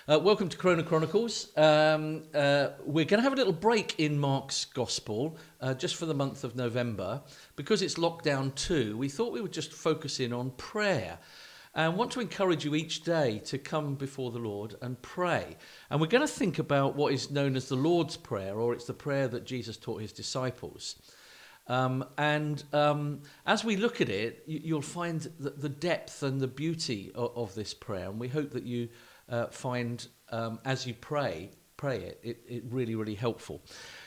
Welcome to Chronicles. We're going to have a little break in Mark's Gospel just for the month of November. Because it's lockdown too, we thought we would just focus in on prayer. And want to encourage you each day to come before the Lord and pray. And we're going to think about what is known as the Lord's Prayer, or it's the prayer that Jesus taught his disciples. As we look at it, you'll find the depth and the beauty of this prayer. And we hope that you find, as you pray it really, really helpful.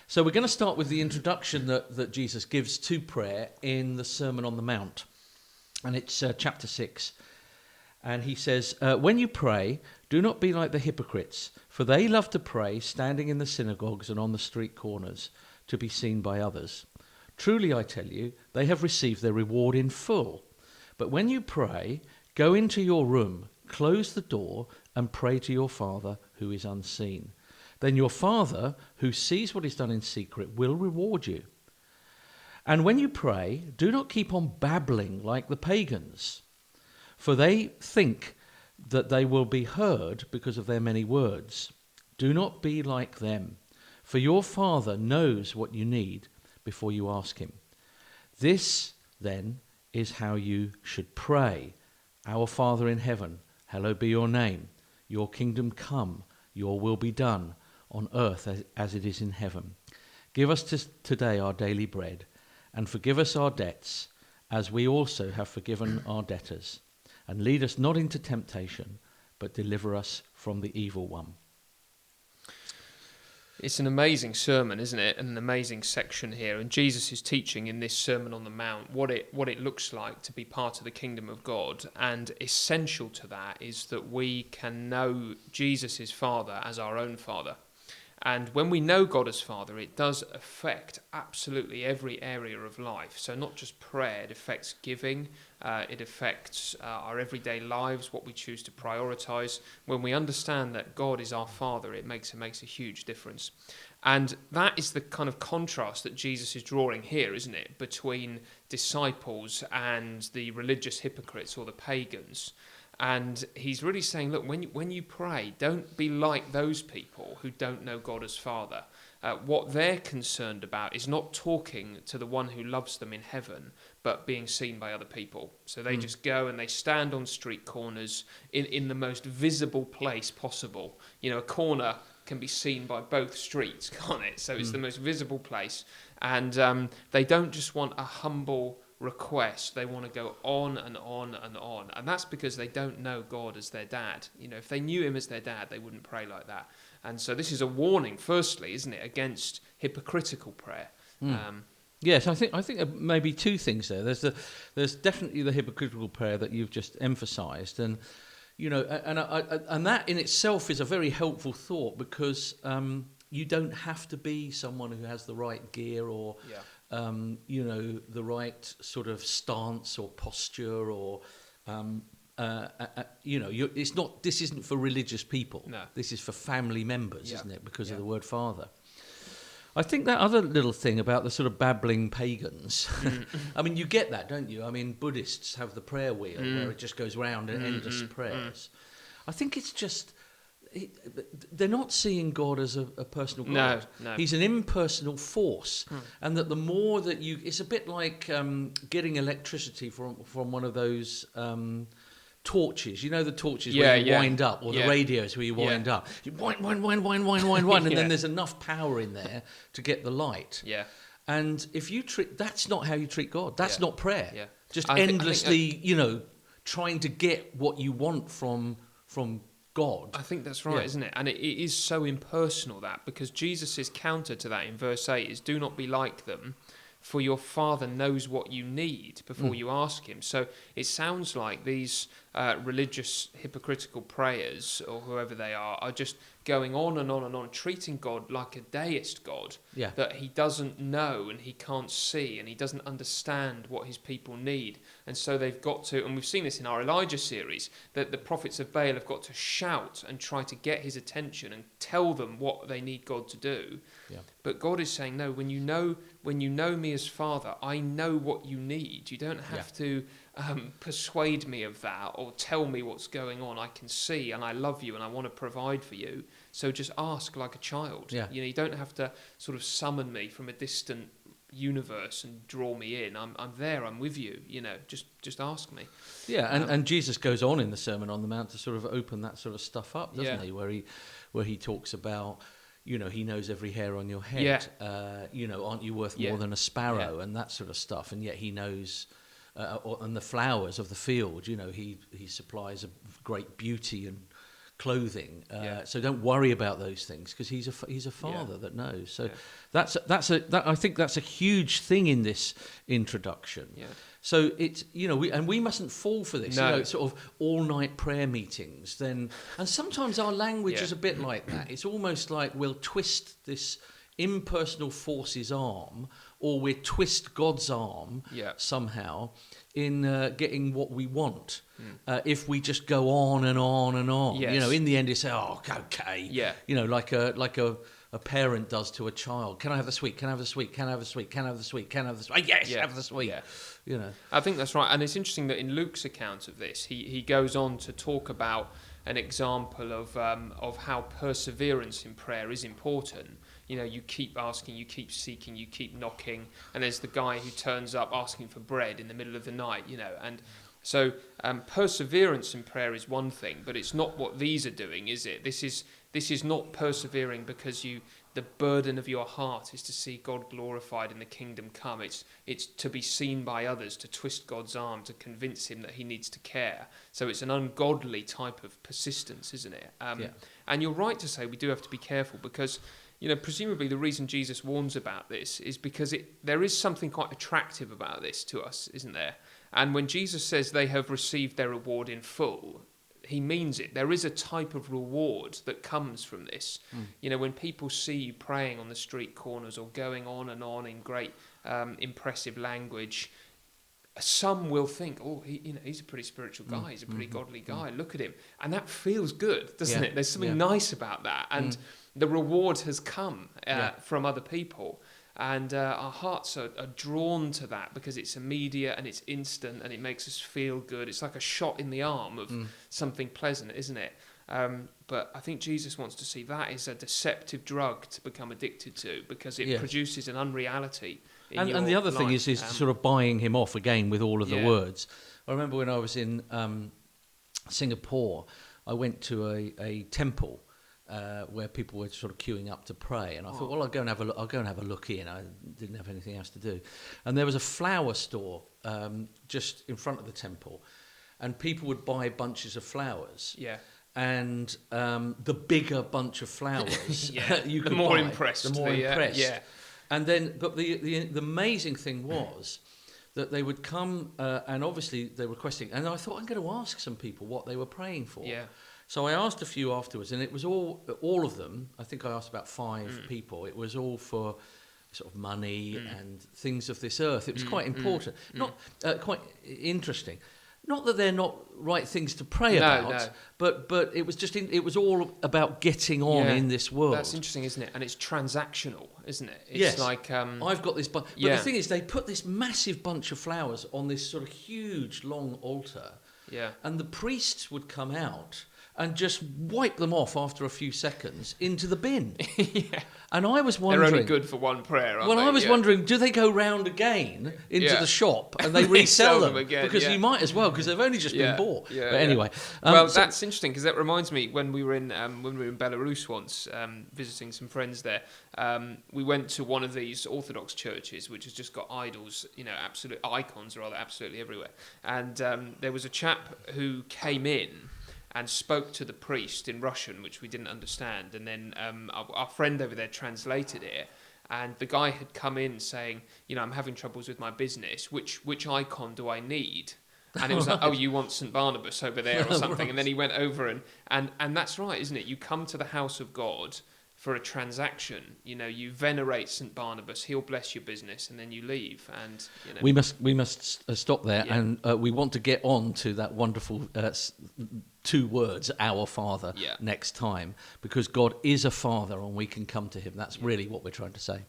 So we're going to start with the introduction that Jesus gives to prayer in the Sermon on the Mount. And it's chapter 6. And he says, when you pray, do not be like the hypocrites, for they love to pray standing in the synagogues and on the street corners to be seen by others. Truly, I tell you, they have received their reward in full. But when you pray, go into your room, close the door, and pray to your Father who is unseen. Then your Father, who sees what is done in secret, will reward you. And when you pray, do not keep on babbling like the pagans, for they think that they will be heard because of their many words. Do not be like them, for your Father knows what you need before you ask him. This, then, is how you should pray. Our Father in heaven, hallowed be your name. Your kingdom come, your will be done, on earth as it is in heaven. Give us today our daily bread, and forgive us our debts, as we also have forgiven our debtors. And lead us not into temptation, but deliver us from the evil one. It's an amazing sermon, isn't it? And an amazing section here. And Jesus is teaching in this Sermon on the Mount what it looks like to be part of the kingdom of God. And essential to that is that we can know Jesus' Father as our own Father. And when we know God as Father, it does affect absolutely every area of life. So not just prayer, it affects giving, it affects our everyday lives, what we choose to prioritize. When we understand that God is our Father, it makes a huge difference. And that is the kind of contrast that Jesus is drawing here, isn't it, between disciples and the religious hypocrites or the pagans. And he's really saying, look, when you pray, don't be like those people who don't know God as Father. What they're concerned about is not talking to the one who loves them in heaven, but being seen by other people. So they just go and they stand on street corners in the most visible place possible. You know, a corner can be seen by both streets, can't it? So it's the most visible place. And they don't just want a humble request, they want to go on and on and on, and that's because they don't know God as their dad. You know, if they knew him as their dad, they wouldn't pray like that. And so this is a warning, firstly, isn't it, against hypocritical prayer. Yes, I think maybe two things there. There's definitely the hypocritical prayer that you've just emphasised, and you know, and that in itself is a very helpful thought, because you don't have to be someone who has the right gear or you know, the right sort of stance or posture, or you know, it's not. This isn't for religious people. No. This is for family members, isn't it? Because of the word Father. I think that other little thing about the sort of babbling pagans. I mean, you get that, don't you? I mean, Buddhists have the prayer wheel where it just goes round in endless prayers. I think it's just. They're not seeing God as a personal God. No. He's an impersonal force, and that the more that it's a bit like getting electricity from one of those torches. You know, the torches where you wind up, or the radios where you wind up. You wind, and then there's enough power in there to get the light. Yeah. And if you that's not how you treat God. That's not prayer. Yeah. Just endlessly, you know, trying to get what you want from God. I think that's right, isn't it? And it is so impersonal, that, because Jesus' counter to that in verse 8 is, do not be like them, for your Father knows what you need before you ask him. So it sounds like these religious hypocritical prayers, or whoever they are just going on and on and on, treating God like a deist God, that he doesn't know and he can't see and he doesn't understand what his people need. And so they've got to, and we've seen this in our Elijah series, that the prophets of Baal have got to shout and try to get his attention and tell them what they need God to do. Yeah. But God is saying, no, when you know me as Father, I know what you need. You don't have to persuade me of that or tell me what's going on. I can see and I love you and I want to provide for you. So just ask like a child. Yeah. You don't have to sort of summon me from a distant universe and draw me in. I'm there. I'm with you. Just ask me. Yeah, and Jesus goes on in the Sermon on the Mount to sort of open that sort of stuff up, doesn't he? Where he talks about, he knows every hair on your head. Yeah. Aren't you worth more than a sparrow, and that sort of stuff. And yet he knows, and the flowers of the field. He supplies a great beauty and clothing. So don't worry about those things, because he's a father that knows. So I think that's a huge thing in this introduction. Yeah. So it's we mustn't fall for this. No. Sort of all night prayer meetings. And sometimes our language is a bit like that. It's almost like we'll twist this impersonal force's arm, or we twist God's arm somehow in getting what we want. If we just go on and on and on, in the end, they say, "Oh, okay," like a parent does to a child. Can I have the sweet? Can I have the sweet? Can I have the sweet? Can I have the sweet? Can I have the sweet? Yes, have the sweet. Yeah. I think that's right, and it's interesting that in Luke's account of this, he goes on to talk about an example of how perseverance in prayer is important. You keep asking, you keep seeking, you keep knocking, and there's the guy who turns up asking for bread in the middle of the night, and so perseverance in prayer is one thing, but it's not what these are doing, is it? This is not persevering because the burden of your heart is to see God glorified and the kingdom come. It's to be seen by others, to twist God's arm, to convince him that he needs to care. So it's an ungodly type of persistence, isn't it? And you're right to say we do have to be careful, because presumably the reason Jesus warns about this is because there is something quite attractive about this to us, isn't there? And when Jesus says they have received their reward in full, he means it. There is a type of reward that comes from this. When people see you praying on the street corners or going on and on in great impressive language, some will think, oh, he's a pretty spiritual guy. He's a pretty godly guy. Look at him. And that feels good, doesn't it? There's something nice about that. And the reward has come from other people. And our hearts are drawn to that because it's immediate and it's instant and it makes us feel good. It's like a shot in the arm of something pleasant, isn't it? But I think Jesus wants to see that is a deceptive drug to become addicted to, because it produces an unreality in your and the other life. thing is sort of buying him off again with all of the words. I remember when I was in Singapore, I went to a temple where people were sort of queuing up to pray, and I thought, well, I'll go and have a look in. I didn't have anything else to do, and there was a flower store just in front of the temple, and people would buy bunches of flowers. Yeah. And the bigger bunch of flowers, you could the more buy, impressed. The more impressed. And then, but the amazing thing was that they would come, and obviously they were requesting, and I thought, I'm going to ask some people what they were praying for. Yeah. So I asked a few afterwards, and it was all of them. I think I asked about 5 people. It was all for sort of money and things of this earth. It was quite important, not quite interesting. Not that they're not right things to pray about, but it was just it was all about getting on in this world. That's interesting, isn't it? And it's transactional, isn't it? It's like I've got this bunch. But the thing is, they put this massive bunch of flowers on this sort of huge long altar. Yeah. And the priests would come out and just wipe them off after a few seconds into the bin. And I was wondering... They're only good for one prayer, aren't they? I was wondering, do they go round again into the shop and they resell them again? Because you might as well, because they've only just been bought. But anyway... that's interesting, because that reminds me, when we were in Belarus once, visiting some friends there, we went to one of these Orthodox churches, which has just got idols, absolute icons rather, absolutely everywhere. And there was a chap who came in and spoke to the priest in Russian, which we didn't understand. And then our friend over there translated it. And the guy had come in saying, I'm having troubles with my business. Which icon do I need? And it was like, oh, you want St. Barnabas over there or something. Right. And then he went over and that's right, isn't it? You come to the house of God for a transaction. You venerate St. Barnabas, he'll bless your business, and then you leave. And we must stop there, and we want to get on to that wonderful 2 words, our Father, next time, because God is a Father, and we can come to him. That's really what we're trying to say.